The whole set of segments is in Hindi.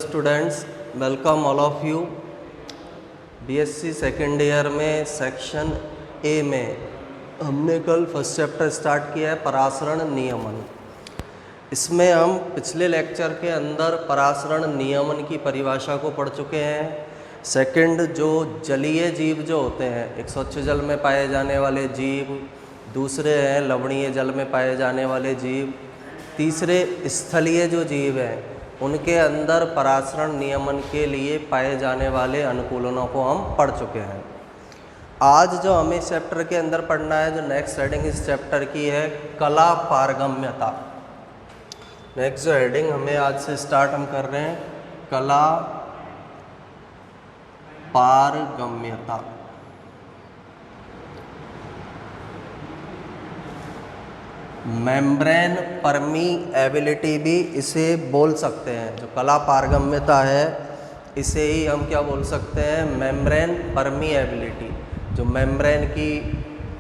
Students, welcome all of you. BSc second year में सेक्शन ए में हमने कल फर्स्ट चैप्टर स्टार्ट किया है परासरण नियमन। इसमें हम पिछले लेक्चर के अंदर परासरण नियमन की परिभाषा को पढ़ चुके हैं। सेकंड, जो जलीय जीव जो होते हैं, एक स्वच्छ जल में पाए जाने वाले जीव, दूसरे हैं लवणीय जल में पाए जाने वाले जीव, तीसरे स्थलीय जो जीव हैं उनके अंदर परासरण नियमन के लिए पाए जाने वाले अनुकूलनों को हम पढ़ चुके हैं। आज जो हमें इस चैप्टर के अंदर पढ़ना है, जो नेक्स्ट हेडिंग इस चैप्टर की है कला पारगम्यता। नेक्स्ट जो हेडिंग हमें आज से स्टार्ट हम कर रहे हैं, कला पारगम्यता। मेम्ब्रेन परमीएबिलिटी भी इसे बोल सकते हैं। जो कला पारगम्यता है इसे ही हम क्या बोल सकते हैं, मेम्ब्रेन परमीएबिलिटी। जो मेम्ब्रेन की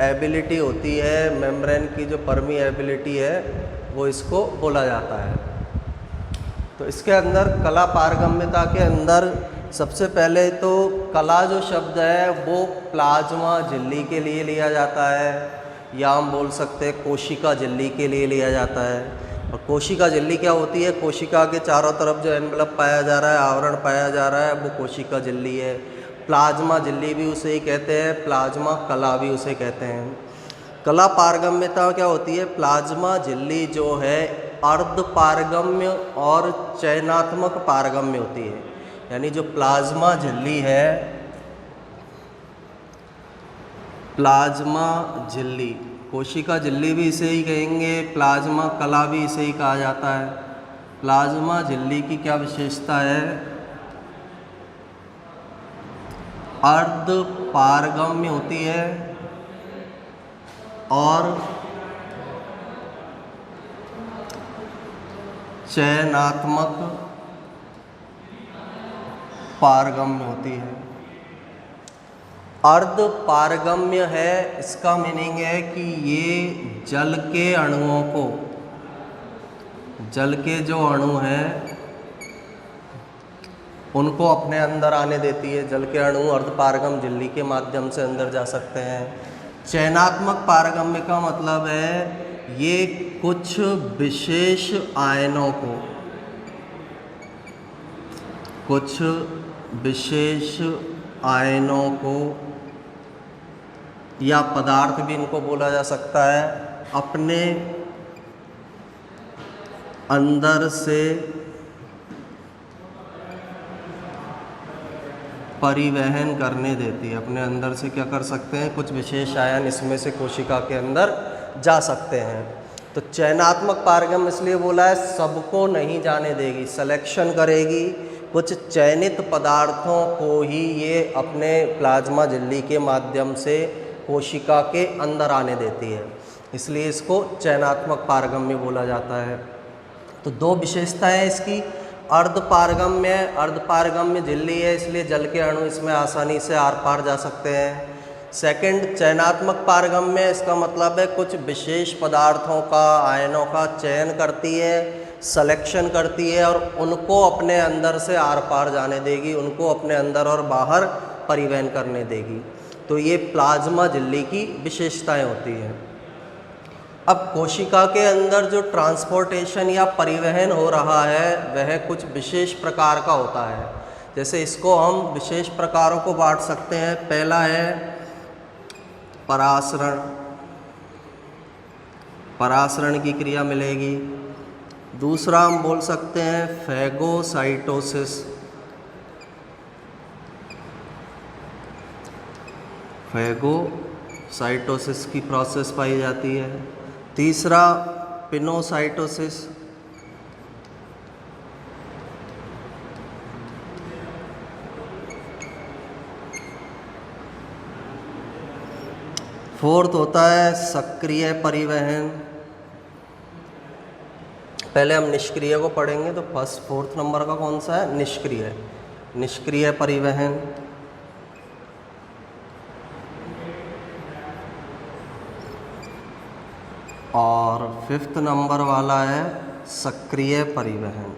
एबिलिटी होती है, मेम्ब्रेन की जो परमीएबिलिटी है, वो इसको बोला जाता है। तो इसके अंदर कला पारगम्यता के अंदर सबसे पहले तो कला जो शब्द है वो प्लाज्मा झिल्ली के लिए लिया जाता है, या हम बोल सकते हैं कोशिका झिल्ली के लिए लिया जाता है। और कोशिका झिल्ली क्या होती है, कोशिका के चारों तरफ जो एनवलप पाया जा रहा है, आवरण पाया जा रहा है, वो कोशिका झिल्ली है। प्लाज्मा झिल्ली भी उसे ही कहते हैं, प्लाज्मा कला भी उसे कहते हैं। कला पारगम्यता क्या होती है, प्लाज्मा झिल्ली जो है अर्ध पारगम्य और चयनात्मक पारगम्य होती है। यानी जो प्लाज्मा झिल्ली है, प्लाज्मा झिल्ली, कोशिका झिल्ली भी इसे ही कहेंगे, प्लाज्मा कला भी इसे ही कहा जाता है। प्लाज्मा झिल्ली की क्या विशेषता है, अर्ध पारगम्य होती है और चयनात्मक पारगम्य होती है। अर्ध पारगम्य है, इसका मीनिंग है कि ये जल के अणुओं को, जल के जो अणु हैं उनको अपने अंदर आने देती है। जल के अणु अर्ध पारगम झिल्ली के माध्यम से अंदर जा सकते हैं। चयनात्मक पारगम्य का मतलब है ये कुछ विशेष आयनों को, कुछ विशेष आयनों को या पदार्थ भी इनको बोला जा सकता है, अपने अंदर से परिवहन करने देती है। अपने अंदर से क्या कर सकते हैं, कुछ विशेष आयन इसमें से कोशिका के अंदर जा सकते हैं। तो चयनात्मक पारगम्य इसलिए बोला है, सबको नहीं जाने देगी, सिलेक्शन करेगी। कुछ चयनित पदार्थों को ही ये अपने प्लाज्मा झिल्ली के माध्यम से कोशिका के अंदर आने देती है, इसलिए इसको चयनात्मक पारगम्य बोला जाता है। तो दो विशेषताएं इसकी, अर्ध पारगम्य झिल्ली है इसलिए जल के अणु इसमें आसानी से आर पार जा सकते हैं। सेकंड, चयनात्मक पारगम्य, इसका मतलब है कुछ विशेष पदार्थों का, आयनों का चयन करती है, सिलेक्शन करती है और उनको अपने अंदर से आर पार जाने देगी, उनको अपने अंदर और बाहर परिवहन करने देगी। तो ये प्लाज्मा झिल्ली की विशेषताएं होती हैं। अब कोशिका के अंदर जो ट्रांसपोर्टेशन या परिवहन हो रहा है वह कुछ विशेष प्रकार का होता है। जैसे इसको हम विशेष प्रकारों को बांट सकते हैं। पहला है परासरण, परासरण की क्रिया मिलेगी। दूसरा हम बोल सकते हैं फैगोसाइटोसिस, फैगोसाइटोसिस की प्रोसेस पाई जाती है। तीसरा पिनोसाइटोसिस, फोर्थ होता है सक्रिय परिवहन। पहले हम निष्क्रिय को पढ़ेंगे, तो फोर्थ नंबर का कौन सा है, निष्क्रिय, निष्क्रिय परिवहन। और फिफ्थ नंबर वाला है सक्रिय परिवहन।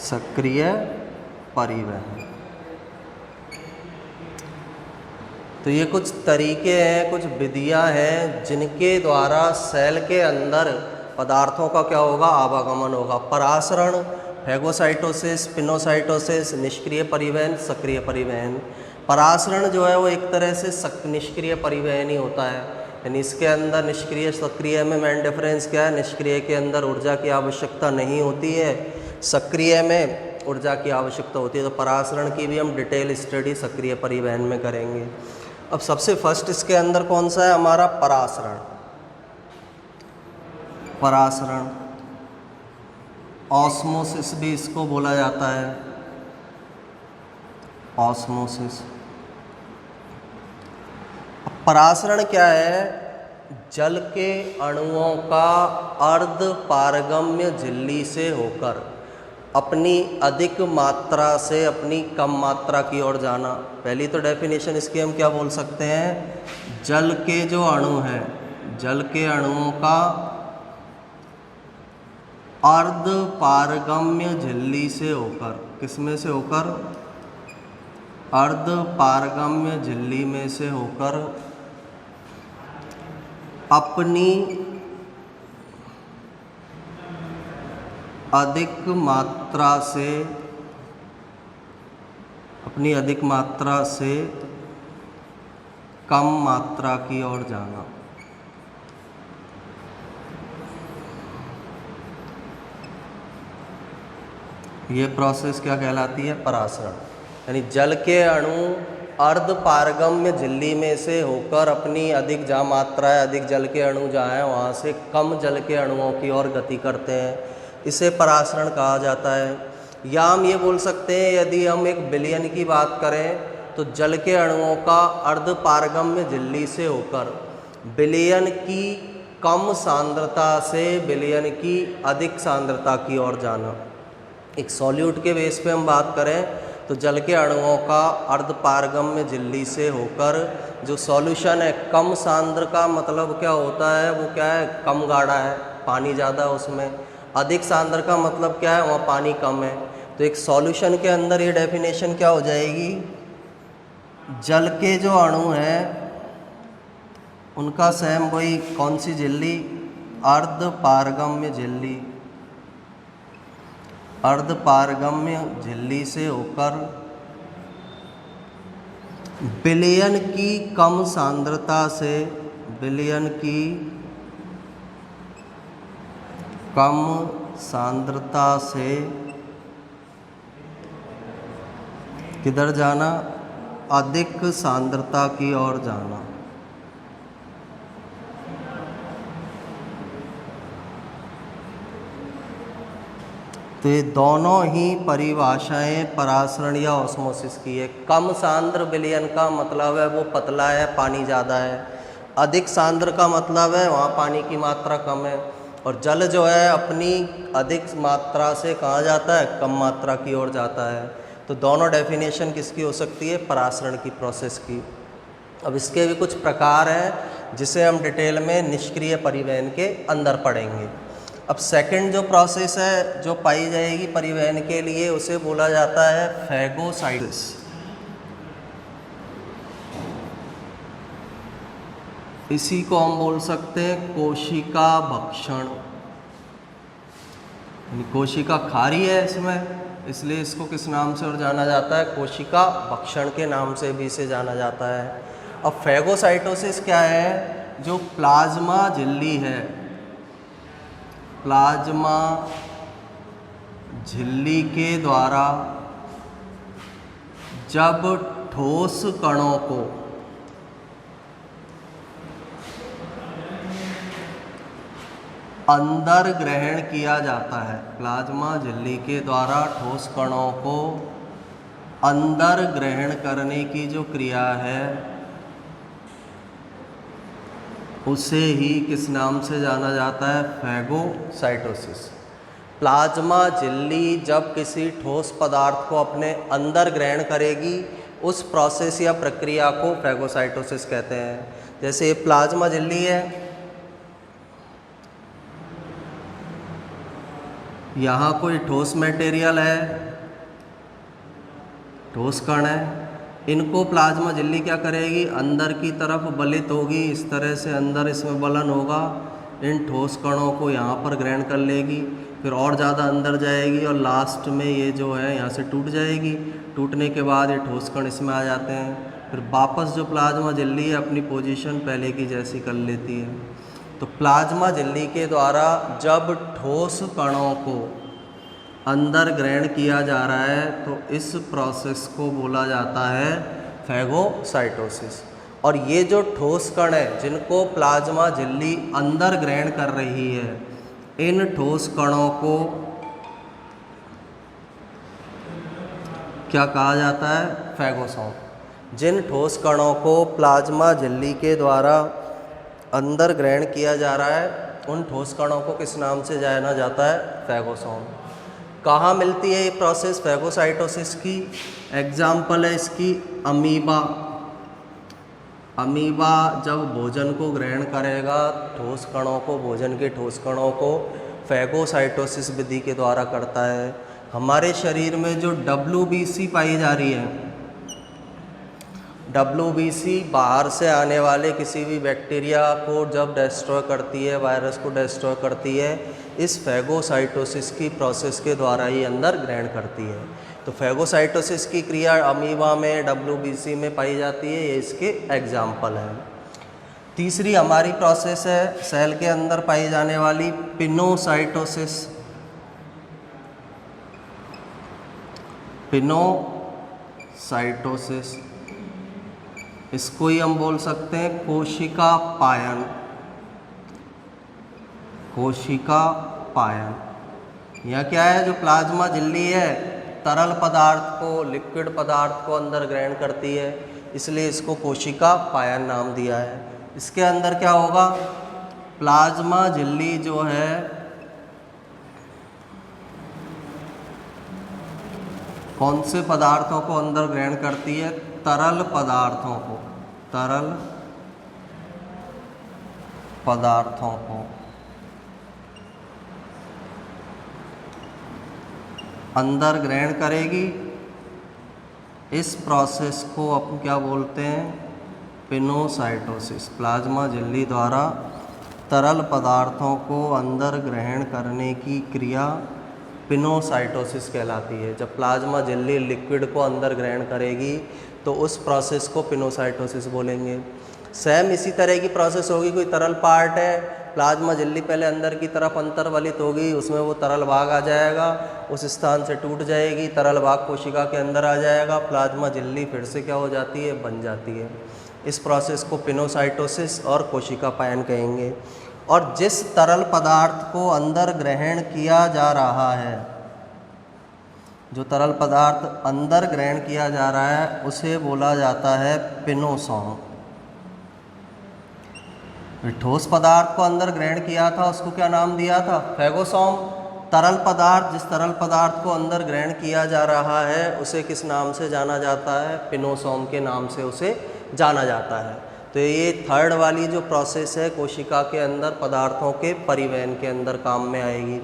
सक्रिय परिवहन। तो ये कुछ तरीके हैं, कुछ विधियां हैं जिनके द्वारा सेल के अंदर पदार्थों का क्या होगा, आवागमन होगा। परासरण, फैगोसाइटोसिस, पिनोसाइटोसिस, निष्क्रिय परिवहन, सक्रिय परिवहन। परासरण जो है वो एक तरह से निष्क्रिय परिवहन ही होता है, यानी इसके अंदर निष्क्रिय सक्रिय में मेन डिफरेंस क्या है, निष्क्रिय के अंदर ऊर्जा की आवश्यकता नहीं होती है, सक्रिय में ऊर्जा की आवश्यकता होती है। तो परासरण की भी हम डिटेल स्टडी सक्रिय परिवहन में करेंगे। अब सबसे फर्स्ट इसके अंदर कौन सा है हमारा, परासरण। परासरण, ऑस्मोसिस भी इसको बोला जाता है, ऑस्मोसिस। परासरण क्या है, जल के अणुओं का अर्ध पारगम्य झिल्ली से होकर अपनी अधिक मात्रा से अपनी कम मात्रा की ओर जाना। पहली तो डेफिनेशन इसकी हम क्या बोल सकते हैं, जल के जो अणु हैं, जल के अणुओं का अर्ध पारगम्य झिल्ली से होकर, किसमें से होकर, अर्ध पारगम्य झिल्ली में से होकर अपनी अधिक मात्रा से कम मात्रा की ओर जाना। ये प्रोसेस क्या कहलाती है, परासरण। यानी जल के अणु अर्ध पारगम्य झिल्ली में से होकर अपनी अधिक जहाँ मात्रा है, अधिक जल के अणु जहाँ हैं वहाँ से कम जल के अणुओं की ओर गति करते हैं, इसे परासरण कहा जाता है। या हम ये बोल सकते हैं, यदि हम एक विलयन की बात करें तो जल के अणुओं का अर्ध पारगम्य झिल्ली से होकर विलयन की कम सांद्रता से विलयन की अधिक सांद्रता की ओर जाना। एक सॉल्यूट के बेस पे हम बात करें तो जल के अणुओं का अर्ध पारगम्य झिल्ली से होकर जो सॉल्यूशन है, कम सांद्र का मतलब क्या होता है, वो क्या है, कम गाढ़ा है, पानी ज़्यादा है उसमें। अधिक सांद्र का मतलब क्या है, वहाँ पानी कम है। तो एक सॉल्यूशन के अंदर ये डेफिनेशन क्या हो जाएगी, जल के जो अणु हैं उनका सेम वही कौन सी झिल्ली, अर्ध पारगम्य झिल्ली, अर्ध पारगम्य झिल्ली से होकर विलयन की कम सांद्रता से, विलयन की कम सांद्रता से किधर जाना, अधिक सांद्रता की ओर जाना। तो ये दोनों ही परिभाषाएं परासरण या ऑस्मोसिस की है। कम सांद्र विलयन का मतलब है वो पतला है, पानी ज़्यादा है। अधिक सांद्र का मतलब है वहाँ पानी की मात्रा कम है। और जल जो है अपनी अधिक मात्रा से कहाँ जाता है, कम मात्रा की ओर जाता है। तो दोनों डेफिनेशन किसकी हो सकती है, परासरण की प्रोसेस की। अब इसके भी कुछ प्रकार हैं जिसे हम डिटेल में निष्क्रिय परिवहन के अंदर पढ़ेंगे। अब सेकंड जो प्रोसेस है जो पाई जाएगी परिवहन के लिए, उसे बोला जाता है फैगोसाइटोसिस। इसी को हम बोल सकते हैं कोशिका भक्षण। कोशिका खारी है इसमें, इसलिए इसको किस नाम से और जाना जाता है, कोशिका भक्षण के नाम से भी इसे जाना जाता है। अब फैगोसाइटोसिस क्या है, जो प्लाज्मा झिल्ली है, प्लाज्मा झिल्ली के द्वारा जब ठोस कणों को अंदर ग्रहण किया जाता है, प्लाज्मा झिल्ली के द्वारा ठोस कणों को अंदर ग्रहण करने की जो क्रिया है उसे ही किस नाम से जाना जाता है, फैगोसाइटोसिस। प्लाज्मा झिल्ली जब किसी ठोस पदार्थ को अपने अंदर ग्रहण करेगी उस प्रोसेस या प्रक्रिया को फैगोसाइटोसिस कहते हैं। जैसे ये प्लाज्मा झिल्ली है, यहाँ कोई ठोस मटेरियल है, ठोस कण है, इनको प्लाज्मा झिल्ली क्या करेगी, अंदर की तरफ बलित होगी, इस तरह से अंदर इसमें बलन होगा, इन ठोस कणों को यहाँ पर ग्रहण कर लेगी, फिर और ज़्यादा अंदर जाएगी और लास्ट में ये जो है यहाँ से टूट जाएगी। टूटने के बाद ये ठोस कण इसमें आ जाते हैं, फिर वापस जो प्लाज्मा झिल्ली है अपनी पोजीशन पहले की जैसी कर लेती है। तो प्लाज्मा झिल्ली के द्वारा जब ठोस कणों को अंदर ग्रहण किया जा रहा है तो इस प्रोसेस को बोला जाता है फैगोसाइटोसिस। और ये जो ठोस कण है जिनको प्लाज्मा झिल्ली अंदर ग्रहण कर रही है, इन ठोस कणों को क्या कहा जाता है, फैगोसोम। जिन ठोस कणों को प्लाज्मा झिल्ली के द्वारा अंदर ग्रहण किया जा रहा है उन ठोस कणों को किस नाम से जाना जाता है, फैगोसोम। कहाँ मिलती है ये प्रोसेस फैगोसाइटोसिस की, एग्जाम्पल है इसकी अमीबा। अमीबा जब भोजन को ग्रहण करेगा, ठोस कणों को, भोजन के ठोस कणों को फैगोसाइटोसिस विधि के द्वारा करता है। हमारे शरीर में जो WBC पाई जा रही है, WBC बाहर से आने वाले किसी भी बैक्टीरिया को जब डिस्ट्रॉय करती है, वायरस को डिस्ट्रॉय करती है, इस फैगोसाइटोसिस की प्रोसेस के द्वारा ही अंदर ग्रहण करती है। तो फैगोसाइटोसिस की क्रिया अमीबा में, WBC में पाई जाती है, ये इसके एग्जाम्पल हैं। तीसरी हमारी प्रोसेस है सेल के अंदर पाई जाने वाली पिनोसाइटोसिस। पिनोसाइटोसिस, इसको ही हम बोल सकते हैं कोशिका पायन। कोशिका पायन यह क्या है, जो प्लाज्मा झिल्ली है तरल पदार्थ को, लिक्विड पदार्थ को अंदर ग्रहण करती है, इसलिए इसको कोशिका पायन नाम दिया है। इसके अंदर क्या होगा, प्लाज्मा झिल्ली जो है कौन से पदार्थों को अंदर ग्रहण करती है, तरल पदार्थों को, तरल पदार्थों को अंदर ग्रहण करेगी। इस प्रोसेस को अपन क्या बोलते हैं, पिनोसाइटोसिस। प्लाज्मा झिल्ली द्वारा तरल पदार्थों को अंदर ग्रहण करने की क्रिया पिनोसाइटोसिस कहलाती है। जब प्लाज्मा झिल्ली लिक्विड को अंदर ग्रहण करेगी तो उस प्रोसेस को पिनोसाइटोसिस बोलेंगे। सेम इसी तरह की प्रोसेस होगी, कोई तरल पार्ट है, प्लाज्मा झिल्ली पहले अंदर की तरफ अंतर्वलित होगी, उसमें वो तरल भाग आ जाएगा, उस स्थान से टूट जाएगी, तरल भाग कोशिका के अंदर आ जाएगा, प्लाज्मा झिल्ली फिर से क्या हो जाती है, बन जाती है। इस प्रोसेस को पिनोसाइटोसिस और कोशिका पायन कहेंगे। और जिस तरल पदार्थ को अंदर ग्रहण किया जा रहा है, जो तरल पदार्थ अंदर ग्रहण किया जा रहा है उसे बोला जाता है पिनोसोम। ठोस पदार्थ को अंदर ग्रहण किया था उसको क्या नाम दिया था, फैगोसोम। तरल पदार्थ, जिस तरल पदार्थ को अंदर ग्रहण किया जा रहा है उसे किस नाम से जाना जाता है, पिनोसोम के नाम से उसे जाना जाता है। तो ये थर्ड वाली जो प्रोसेस है कोशिका के अंदर पदार्थों के परिवहन के अंदर काम में आएगी।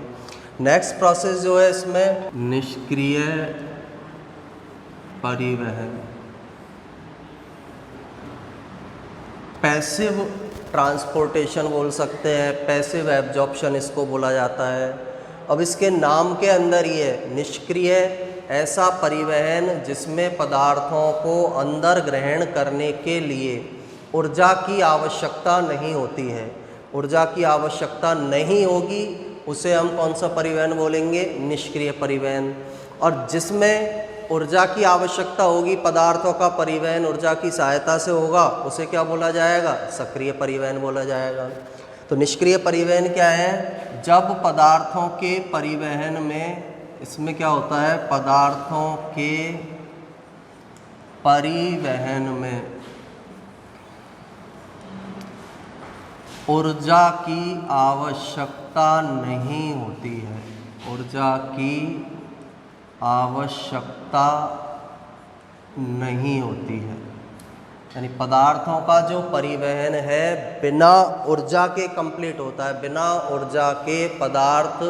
नेक्स्ट प्रोसेस जो है इसमें निष्क्रिय परिवहन, पैसिव ट्रांसपोर्टेशन बोल सकते हैं, पैसिव एब्जॉर्प्शन इसको बोला जाता है। अब इसके नाम के अंदर ही है निष्क्रिय, ऐसा परिवहन जिसमें पदार्थों को अंदर ग्रहण करने के लिए ऊर्जा की आवश्यकता नहीं होती है। ऊर्जा की आवश्यकता नहीं होगी उसे हम कौन सा परिवहन बोलेंगे, निष्क्रिय परिवहन। और जिसमें ऊर्जा की आवश्यकता होगी, पदार्थों का परिवहन ऊर्जा की सहायता से होगा, उसे क्या बोला जाएगा, सक्रिय परिवहन बोला जाएगा। तो निष्क्रिय परिवहन क्या है, जब पदार्थों के परिवहन में, इसमें क्या होता है, पदार्थों के परिवहन में ऊर्जा की आवश्यकता नहीं होती है, ऊर्जा की आवश्यकता नहीं होती है। यानी पदार्थों का जो परिवहन है बिना ऊर्जा के कंप्लीट होता है, बिना ऊर्जा के पदार्थ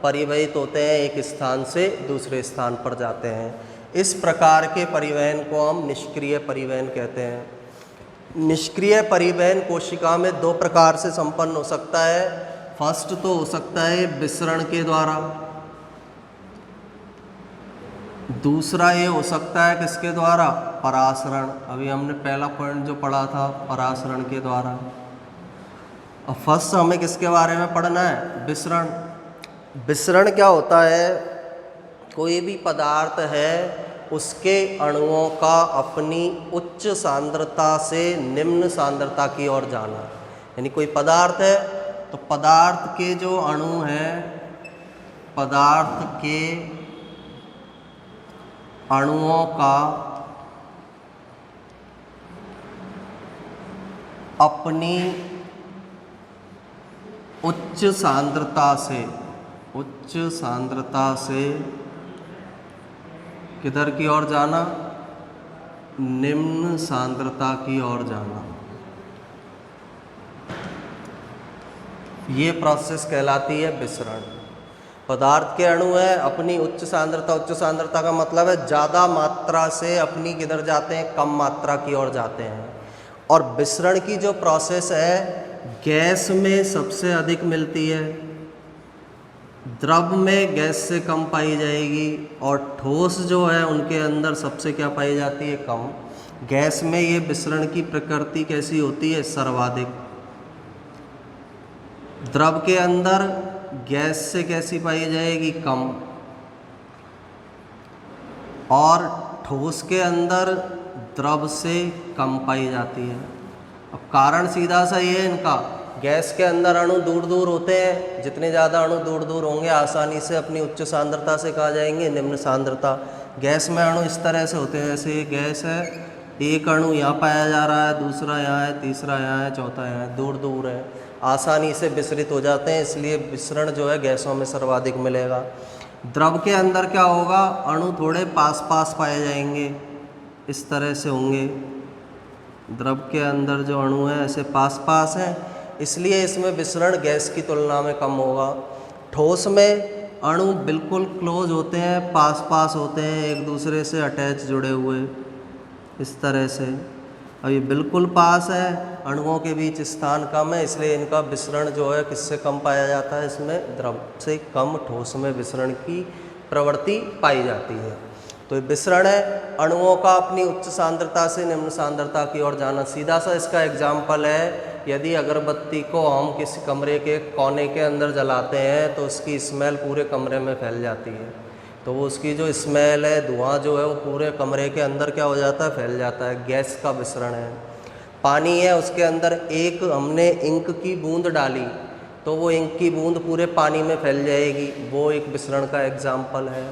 परिवहित होते हैं, एक स्थान से दूसरे स्थान पर जाते हैं। इस प्रकार के परिवहन को हम निष्क्रिय परिवहन कहते हैं। निष्क्रिय परिवहन कोशिका में दो प्रकार से संपन्न हो सकता है। फर्स्ट तो हो सकता है विसरण के द्वारा, दूसरा ये हो सकता है किसके द्वारा, परासरण। अभी हमने पहला पॉइंट जो पढ़ा था परासरण के द्वारा। और फर्स्ट हमें किसके बारे में पढ़ना है, विसरण। विसरण क्या होता है, कोई भी पदार्थ है उसके अणुओं का अपनी उच्च सांद्रता से निम्न सांद्रता की ओर जाना। यानी कोई पदार्थ है तो पदार्थ के जो अणु हैं, पदार्थ के अणुओं का अपनी उच्च सांद्रता से किधर की ओर जाना, निम्न सांद्रता की ओर जाना। ये प्रोसेस कहलाती है विसरण। पदार्थ के अणु है अपनी उच्च सांद्रता का मतलब है ज़्यादा मात्रा से अपनी किधर जाते हैं, कम मात्रा की ओर जाते हैं। और विसरण की जो प्रोसेस है गैस में सबसे अधिक मिलती है, द्रव में गैस से कम पाई जाएगी, और ठोस जो है उनके अंदर सबसे क्या पाई जाती है, कम। गैस में ये विसरण की प्रकृति कैसी होती है, सर्वाधिक। द्रव के अंदर गैस से कैसी पाई जाएगी, कम। और ठोस के अंदर द्रव से कम पाई जाती है। अब कारण सीधा सा ये है इनका, गैस के अंदर अणु दूर दूर होते हैं, जितने ज़्यादा अणु दूर दूर होंगे आसानी से अपनी उच्च सांद्रता से कहा जाएंगे निम्न सांद्रता। गैस में अणु इस तरह से होते हैं, जैसे ये गैस है, एक अणु यहाँ पाया जा रहा है, दूसरा यहाँ है, तीसरा यहाँ है, चौथा यहाँ है, दूर दूर है, आसानी से विसरित हो जाते हैं। इसलिए विसरण जो है गैसों में सर्वाधिक मिलेगा। द्रव के अंदर क्या होगा, अणु थोड़े पास पास पाए जाएंगे, इस तरह से होंगे। द्रव के अंदर जो अणु है ऐसे पास पास हैं, इसलिए इसमें विसरण गैस की तुलना में कम होगा। ठोस में अणु बिल्कुल क्लोज होते हैं, पास पास होते हैं, एक दूसरे से अटैच जुड़े हुए, इस तरह से। अब ये बिल्कुल पास है, अणुओं के बीच स्थान कम है, इसलिए इनका विसरण जो है किससे कम पाया जाता है, इसमें द्रव से कम ठोस में विसरण की प्रवृत्ति पाई जाती है। तो ये विसरण है, अणुओं का अपनी उच्च सांद्रता से निम्न सांद्रता की ओर जाना। सीधा सा इसका एग्जाम्पल है, यदि अगरबत्ती को हम किसी कमरे के कोने के अंदर जलाते हैं तो उसकी स्मेल पूरे कमरे में फैल जाती है। तो वो उसकी जो स्मेल है, धुआं जो है वो पूरे कमरे के अंदर क्या हो जाता है, फैल जाता है। गैस का विसरण है। पानी है, उसके अंदर एक हमने इंक की बूंद डाली तो वो इंक की बूंद पूरे पानी में फैल जाएगी, वो एक विसरण का एग्जाम्पल है।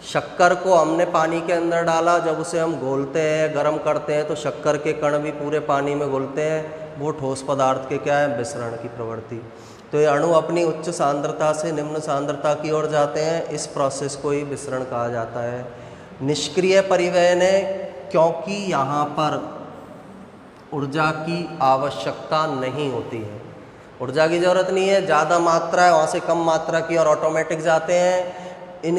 शक्कर को हमने पानी के अंदर डाला, जब उसे हम घोलते हैं, गर्म करते हैं तो शक्कर के कण भी पूरे पानी में घुलते हैं, वो ठोस पदार्थ के क्या है, विसरण की प्रवृत्ति। तो ये अणु अपनी उच्च सांद्रता से निम्न सांद्रता की ओर जाते हैं, इस प्रोसेस को ही विसरण कहा जाता है। निष्क्रिय परिवहन है, क्योंकि यहाँ पर ऊर्जा की आवश्यकता नहीं होती है, ऊर्जा की ज़रूरत नहीं है, ज़्यादा मात्रा है वहाँ से कम मात्रा की ओर ऑटोमेटिक जाते हैं। इन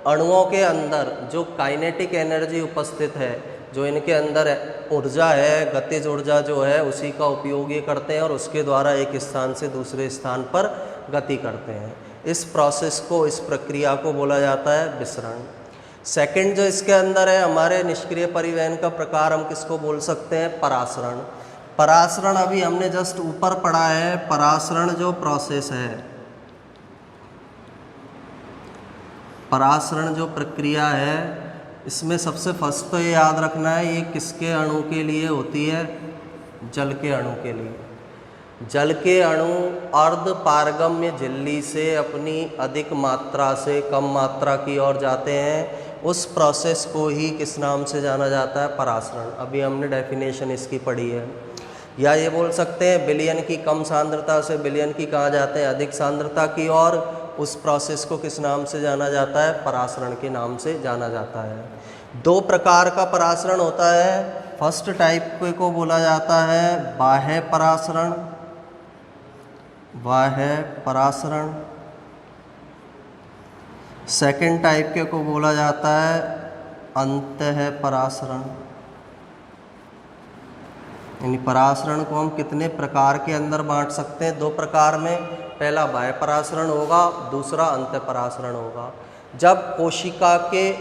अणुओं के अंदर जो काइनेटिक एनर्जी उपस्थित है, जो इनके अंदर ऊर्जा है, गतिज ऊर्जा जो है, उसी का उपयोग ये करते हैं और उसके द्वारा एक स्थान से दूसरे स्थान पर गति करते हैं। इस प्रोसेस को, इस प्रक्रिया को बोला जाता है विसरण। सेकंड जो इसके अंदर है हमारे निष्क्रिय परिवहन का प्रकार, हम किसको बोल सकते हैं, परासरण। परासरण अभी हमने जस्ट ऊपर पढ़ा है। परासरण जो प्रोसेस है, परासरण जो प्रक्रिया है, इसमें सबसे फर्स्ट तो ये याद रखना है, ये किसके अणु के लिए होती है, जल के अणु के लिए। जल के अणु अर्ध पारगम्य झिल्ली से अपनी अधिक मात्रा से कम मात्रा की ओर जाते हैं, उस प्रोसेस को ही किस नाम से जाना जाता है, परासरण। अभी हमने डेफिनेशन इसकी पढ़ी है। या ये बोल सकते हैं विलयन की कम सांद्रता से विलयन की कहा जाते हैं अधिक सांद्रता की ओर, उस प्रोसेस को किस नाम से जाना जाता है, परासरण के नाम से जाना जाता है। दो प्रकार का परासरण होता है। फर्स्ट टाइप को बोला जाता है बाह्य परासरण, बाह्य परासरण, सेकंड टाइप के को बोला जाता है अंतः परासरण। यानी परासरण को हम कितने प्रकार के अंदर बांट सकते हैं? 2 प्रकार में। पहला बाह्य परासरण होगा, दूसरा अंतः परासरण होगा। जब कोशिका के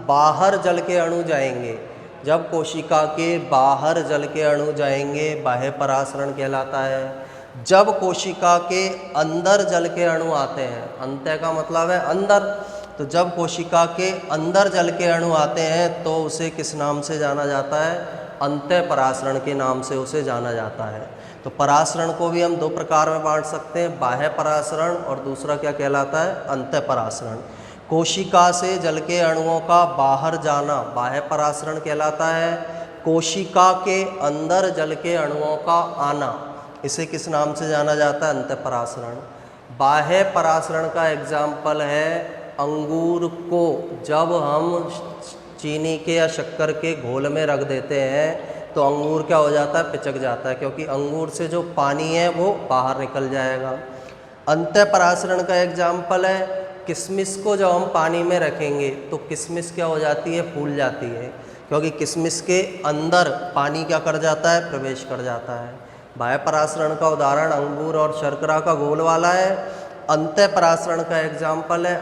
बाहर जल के अणु जाएंगे, जब कोशिका के बाहर जल के अणु जाएंगे, बाह्य परासरण कहलाता है। जब कोशिका के अंदर जल के अणु आते हैं, अंतः का मतलब है अंदर, तो जब कोशिका के अंदर जल के अणु आते हैं तो उसे किस नाम से जाना जाता है? अंतः परासरण के नाम से उसे जाना जाता है। तो परासरण को भी हम 2 प्रकार में बांट सकते हैं, बाह्य परासरण और दूसरा क्या कहलाता है? अंतः परासरण। कोशिका से जल के अणुओं का बाहर जाना बाह्य परासरण कहलाता है। कोशिका के अंदर जल के अणुओं का आना, इसे किस नाम से जाना जाता है? अंतः परासरण। बाह्य परासरण का एग्जाम्पल है अंगूर को जब हम चीनी के या शक्कर के घोल में रख देते हैं तो अंगूर क्या हो जाता है? पिचक जाता है, क्योंकि अंगूर से जो पानी है वो बाहर निकल जाएगा। अंतः परासरण का एग्जाम्पल है किशमिश को जब हम पानी में रखेंगे तो किशमिश क्या हो जाती है? फूल जाती है, क्योंकि किशमिश के अंदर पानी क्या कर जाता है? प्रवेश कर जाता है। बाह्य परासरण का उदाहरण अंगूर और शर्करा का घोल वाला है। अंतः परासरण का एग्जाम्पल है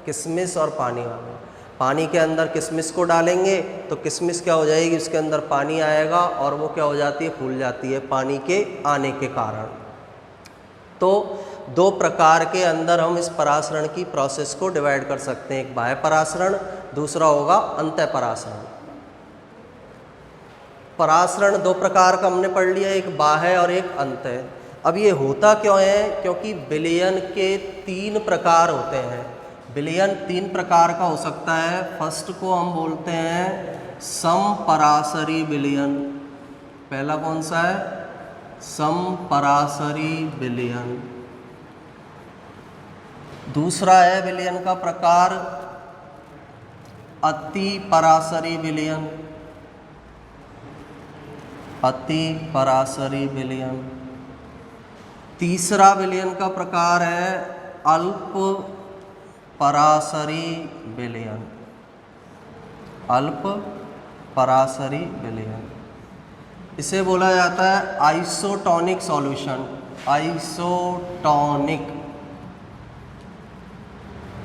किशमिश और पानी वाला। पानी के अंदर किशमिश को डालेंगे तो किशमिश क्या हो जाएगी? उसके अंदर पानी आएगा और वो क्या हो जाती है? फूल जाती है पानी के आने के कारण। तो 2 प्रकार के अंदर हम इस परासरण की प्रोसेस को डिवाइड कर सकते हैं, एक बाह्य परासरण, दूसरा होगा अंतः परासरण। परासरण 2 प्रकार का हमने पढ़ लिया, एक बाह्य और एक अंतः। अब ये होता क्यों है? क्योंकि विलयन के 3 प्रकार होते हैं। विलयन 3 प्रकार का हो सकता है। फर्स्ट को हम बोलते हैं समपरासरी विलयन। पहला कौन सा है? समपरासरी विलयन। दूसरा है विलयन का प्रकार अति परासरी विलयन। अति परासरी विलयन। तीसरा विलयन का प्रकार है अल्प परासरी विलयन। अल्प परासरी विलयन, इसे बोला जाता है आइसोटोनिक सॉल्यूशन। आइसोटोनिक,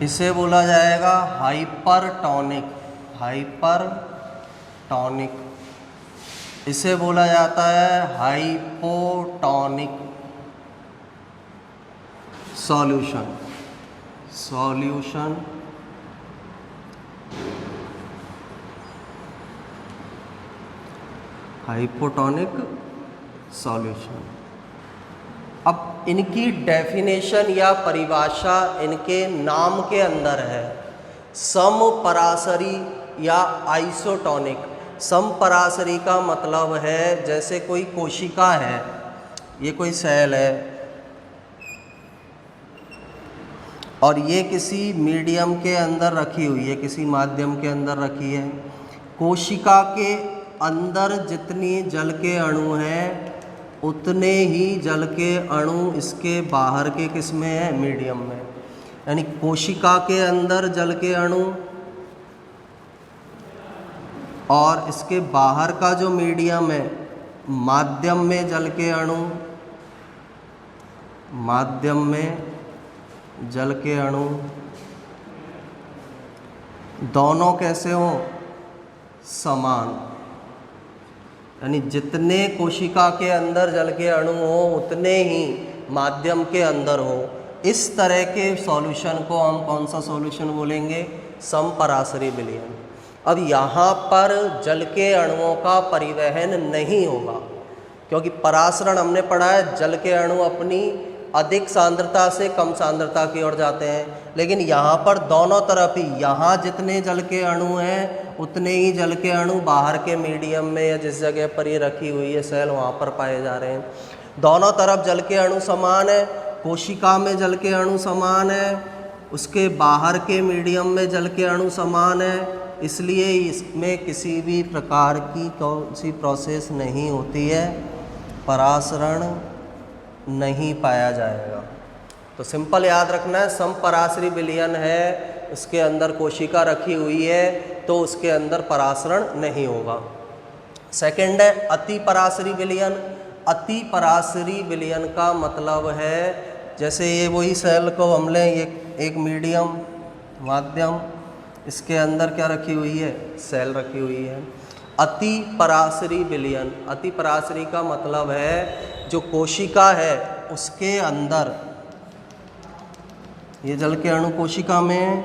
इसे बोला जाएगा हाइपरटोनिक। हाइपरटोनिक, इसे बोला जाता है hypotonic solution. Solution hypotonic solution. अब इनकी डेफिनेशन या परिभाषा इनके नाम के अंदर है, समपरासरी या आइसोटोनिक। समपरासरी का मतलब है जैसे कोई कोशिका है, ये कोई सेल है और ये किसी मीडियम के अंदर रखी हुई है, किसी माध्यम के अंदर रखी है। कोशिका के अंदर जितनी जल के अणु हैं उतने ही जल के अणु इसके बाहर के किस में है? मीडियम में। यानी कोशिका के अंदर जल के अणु और इसके बाहर का जो मीडियम है, माध्यम में जल के अणु, माध्यम में जल के अणु दोनों कैसे हों? समान। यानी जितने कोशिका के अंदर जल के अणु हो उतने ही माध्यम के अंदर हो। इस तरह के सॉल्यूशन को हम कौन सा सॉल्यूशन बोलेंगे? समपरासरी विलयन। अब यहाँ पर जल के अणुओं का परिवहन नहीं होगा, क्योंकि परासरण हमने पढ़ा है जल के अणु अपनी अधिक सांद्रता से कम सांद्रता की ओर जाते हैं, लेकिन यहाँ पर दोनों तरफ ही, यहाँ जितने जल के अणु हैं उतने ही जल के अणु बाहर के मीडियम में या जिस जगह पर ये रखी हुई है सेल वहाँ पर पाए जा रहे हैं। दोनों तरफ जल के अणु समान है, कोशिका में जल के अणु समान है, उसके बाहर के मीडियम में जल के अणु समान है, इसलिए इसमें किसी भी प्रकार की कौन सी प्रोसेस नहीं होती है, परासरण नहीं पाया जाएगा। तो सिंपल याद रखना है, समपरासरी विलयन है उसके अंदर कोशिका रखी हुई है तो उसके अंदर परासरण नहीं होगा। सेकंड है अति पराशरी विलयन। अति पराशरी विलयन का मतलब है जैसे ये वही सेल को हम लें, ये एक मीडियम माध्यम, इसके अंदर क्या रखी हुई है, सेल रखी हुई है। अति पराशरी विलयन, अति पराशरी का मतलब है जो कोशिका है उसके अंदर, ये जल के अणु कोशिका में,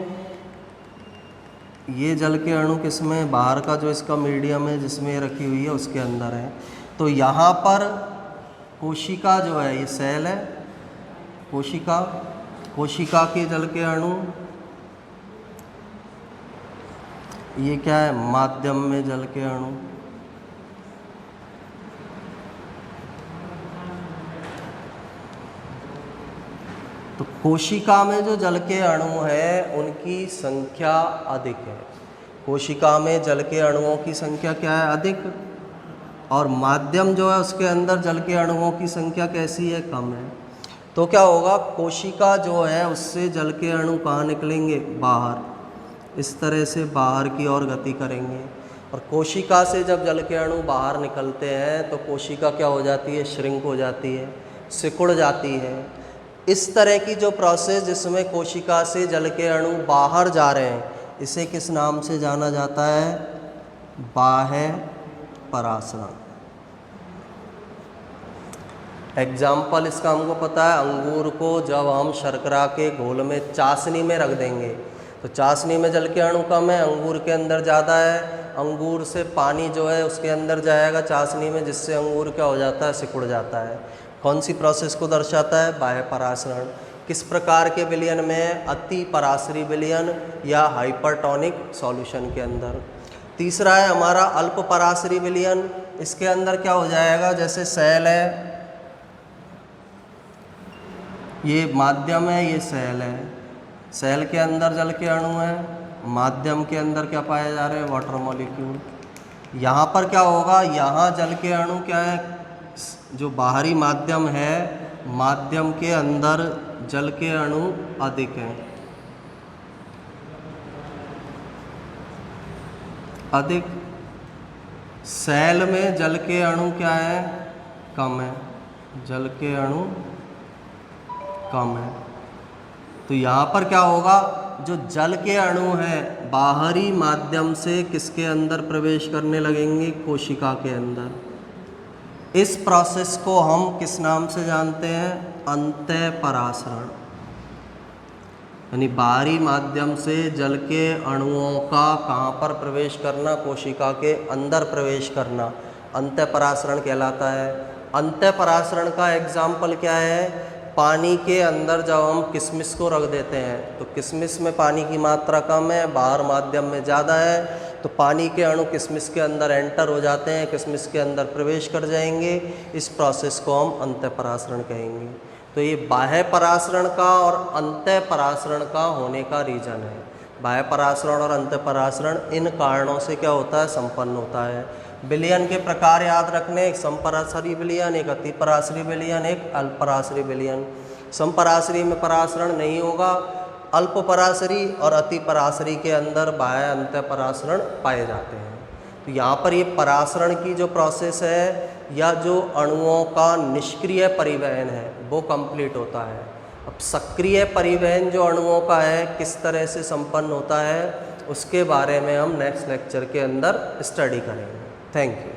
ये जल के अणु किसमें, बाहर का जो इसका मीडियम है जिसमें ये रखी हुई है उसके अंदर है। तो यहाँ पर कोशिका जो है, ये सेल है, कोशिका, कोशिका के जल के अणु, ये क्या है, माध्यम में जल के अणु। तो कोशिका में जो जल के अणु है उनकी संख्या अधिक है। कोशिका में जल के अणुओं की संख्या क्या है, अधिक, और माध्यम जो है उसके अंदर जल के अणुओं की संख्या कैसी है, कम है। तो क्या होगा, कोशिका जो है उससे जल के अणु कहाँ निकलेंगे, बाहर, इस तरह से बाहर की ओर गति करेंगे। और कोशिका से जब जल के अणु बाहर निकलते हैं तो कोशिका क्या हो जाती है, श्रिंक हो जाती है, सिकुड़ जाती है। इस तरह की जो प्रोसेस जिसमें कोशिका से जल के अणु बाहर जा रहे हैं, इसे किस नाम से जाना जाता है, बाह्य परासरण। एग्जाम्पल इसका हमको पता है, अंगूर को जब हम शर्करा के घोल में चाशनी में रख देंगे तो चाशनी में जल के अणु कम है, अंगूर के अंदर ज़्यादा है। अंगूर से पानी जो है उसके अंदर जाएगा चाशनी में, जिससे अंगूर क्या हो जाता है, सिकुड़ जाता है। कौन सी प्रोसेस को दर्शाता है, बाह्य परासरण। किस प्रकार के विलयन में, अति पराशरी विलयन या हाइपरटोनिक सॉल्यूशन के अंदर। तीसरा है हमारा अल्प पराशरी विलयन। इसके अंदर क्या हो जाएगा, जैसे सेल है, ये माध्यम है, ये सेल है, सेल के अंदर जल के अणु है, माध्यम के अंदर क्या पाए जा रहे हैं, वाटर मॉलिक्यूल। यहाँ पर क्या होगा, यहाँ जल के अणु क्या है, जो बाहरी माध्यम है, माध्यम के अंदर जल के अणु अधिक हैं, अधिक। सेल में जल के अणु क्या है, कम है, जल के अणु कम है। तो यहाँ पर क्या होगा, जो जल के अणु हैं बाहरी माध्यम से किसके अंदर प्रवेश करने लगेंगे, कोशिका के अंदर। इस प्रोसेस को हम किस नाम से जानते हैं, अंतः परासरण। यानी बाहरी माध्यम से जल के अणुओं का कहाँ पर प्रवेश करना, कोशिका के अंदर प्रवेश करना, अंतः परासरण कहलाता है। अंतः परासरण का एग्जाम्पल क्या है, पानी के अंदर जब हम किशमिश को रख देते हैं तो किशमिश में पानी की मात्रा कम है, बाहर माध्यम में ज़्यादा है, तो पानी के अणु किशमिश के अंदर एंटर हो जाते हैं, किशमिश के अंदर प्रवेश कर जाएंगे। इस प्रोसेस को हम अंतः परासरण कहेंगे। तो ये बाह्य परासरण का और अंतः परासरण का होने का रीज़न है। बाह्य परासरण और अंतः परासरण इन कारणों से क्या होता है, संपन्न होता है। विलयन के प्रकार याद रखने, एक समपराशरी विलयन, एक अति पराशरी विलयन, एक अल्प पराशरी विलयन। समपराशरी में परासरण नहीं होगा, अल्प पराशरी और अति पराशरी के अंदर बाह्य अंतः परासरण पाए जाते हैं। तो यहाँ पर ये परासरण की जो प्रोसेस है या जो अणुओं का निष्क्रिय परिवहन है वो कंप्लीट होता है। अब सक्रिय परिवहन जो अणुओं का है किस तरह से संपन्न होता है उसके बारे में हम नेक्स्ट लेक्चर के अंदर स्टडी करेंगे। Thank you.